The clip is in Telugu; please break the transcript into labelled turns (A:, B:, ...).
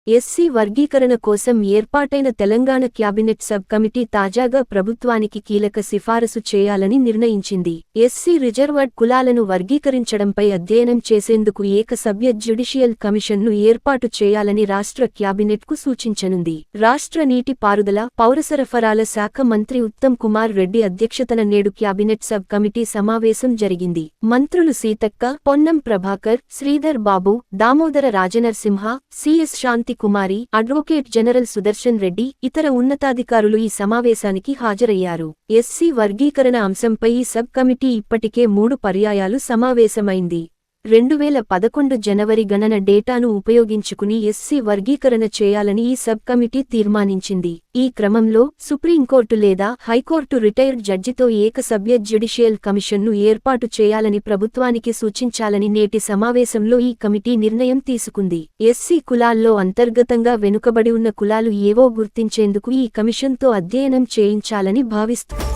A: ఎస్సీ వర్గీకరణ కోసం ఏర్పాటైన తెలంగాణ క్యాబినెట్ సబ్ కమిటీ తాజాగా ప్రభుత్వానికి కీలక సిఫారసు చేయాలని నిర్ణయించింది. ఎస్సీ రిజర్వ్డ్ కులాలను వర్గీకరించడంపై అధ్యయనం చేసేందుకు ఏకసభ్య జ్యుడిషియల్ కమిషన్ను ఏర్పాటు చేయాలని రాష్ట్ర క్యాబినెట్కు సూచించనుంది. రాష్ట్ర నీటి పారుదల, పౌర సరఫరాల శాఖ మంత్రి ఉత్తమ్ కుమార్ రెడ్డి అధ్యక్షతన నేడు క్యాబినెట్ సబ్ కమిటీ సమావేశం జరిగింది. మంత్రులు సీతక్క, పొన్నం ప్రభాకర్, శ్రీధర్ బాబు, దామోదర రాజనరసింహ, సిఎస్ శాంతి కుమారి, అడ్వొకేట్ జనరల్ సుదర్శన్ రెడ్డి, ఇతర ఉన్నతాధికారులు ఈ సమావేశానికి హాజరయ్యారు. ఎస్సీ వర్గీకరణ అంశంపై ఈ సబ్ కమిటీ ఇప్పటికే 3 పర్యాయాలు సమావేశమైంది. 2011 జనవరి గణన డేటాను ఉపయోగించుకుని ఎస్సీ వర్గీకరణ చేయాలని ఈ సబ్ కమిటీ తీర్మానించింది. ఈ క్రమంలో సుప్రీంకోర్టు లేదా హైకోర్టు రిటైర్డ్ జడ్జితో ఏకసభ్య జ్యుడిషియల్ కమిషన్ను ఏర్పాటు చేయాలని ప్రభుత్వానికి సూచించాలని నేటి సమావేశంలో ఈ కమిటీ నిర్ణయం తీసుకుంది. ఎస్సీ కులాల్లో అంతర్గతంగా వెనుకబడి ఉన్న కులాలు ఏవో గుర్తించేందుకు ఈ కమిషన్తో అధ్యయనం చేయించాలని భావిస్తుంది.